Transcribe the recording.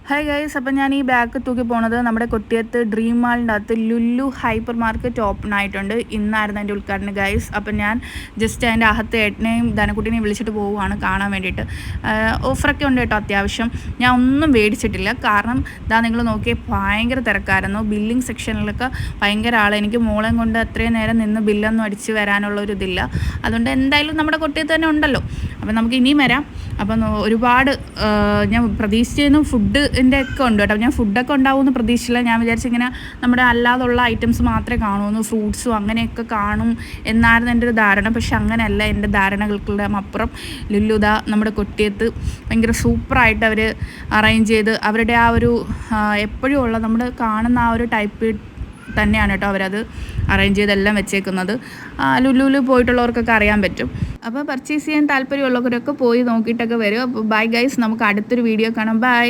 Hi guys, അപ്പം ഞാൻ ഈ ബാഗ് തൂക്കി പോണത് നമ്മുടെ കൊട്ടിയത്ത് ഡ്രീം മാളിൻ്റെ അകത്ത് ലുലു ഹൈപ്പർ മാർക്കറ്റ് ഓപ്പൺ ആയിട്ടുണ്ട്. ഇന്നായിരുന്നു എൻ്റെ ഉദ്ഘാടനം ഗൈസ്. അപ്പം ഞാൻ ജസ്റ്റ് അതിൻ്റെ അകത്ത് ഏട്ടനെയും ധനക്കുട്ടിനെയും വിളിച്ചിട്ട് പോവുകയാണ് കാണാൻ വേണ്ടിയിട്ട്. ഓഫറൊക്കെ ഉണ്ട് കേട്ടോ അത്യാവശ്യം. ഞാൻ ഒന്നും മേടിച്ചിട്ടില്ല, കാരണം ഇതാ നിങ്ങൾ നോക്കിയേ ഭയങ്കര തിരക്കായിരുന്നു. ബില്ലിംഗ് സെക്ഷനിലൊക്കെ ഭയങ്കര എനിക്ക് മോളെയും കൊണ്ട് അത്രയും നേരം നിന്ന് ബില്ലൊന്നും അടിച്ച് വരാനുള്ളൊരിതില്ല. അതുകൊണ്ട് എന്തായാലും നമ്മുടെ കൊട്ടിയത്ത് തന്നെ ഉണ്ടല്ലോ, അപ്പം നമുക്ക് ഇനിയും വരാം. അപ്പം ഒരുപാട് ഞാൻ പ്രതീക്ഷിച്ചിരുന്നു ഫുഡിൻ്റെ ഒക്കെ ഉണ്ട് കേട്ടോ. ഞാൻ ഫുഡൊക്കെ ഉണ്ടാവുമെന്ന് പ്രതീക്ഷിച്ചില്ല. ഞാൻ വിചാരിച്ചിങ്ങനെ നമ്മുടെ അല്ലാതുള്ള ഐറ്റംസ് മാത്രമേ കാണുമെന്ന്, ഫ്രൂട്ട്സും അങ്ങനെയൊക്കെ കാണും എന്നായിരുന്നു എൻ്റെ ഒരു ധാരണ. പക്ഷെ അങ്ങനെയല്ല, എൻ്റെ ധാരണകൾക്കുള്ള അപ്പുറം ലുലുദ നമ്മുടെ കൊട്ടിയത്ത് ഭയങ്കര സൂപ്പറായിട്ട് അവർ അറേഞ്ച് ചെയ്ത് അവരുടെ ആ ഒരു എപ്പോഴും ഉള്ള നമ്മൾ കാണുന്ന ആ ഒരു ടൈപ്പ് തന്നെയാണ് കേട്ടോ അവരത് അറേഞ്ച് ചെയ്തെല്ലാം വെച്ചേക്കുന്നത്. ലുലുവിൽ പോയിട്ടുള്ളവർക്കൊക്കെ അറിയാൻ പറ്റും. അപ്പോൾ പർച്ചേസ് ചെയ്യാൻ താല്പര്യമുള്ളവരൊക്കെ പോയി നോക്കിയിട്ടൊക്കെ വരും. അപ്പോൾ ബൈ ഗൈസ്, നമുക്ക് അടുത്തൊരു വീഡിയോ കാണാം. ബൈ.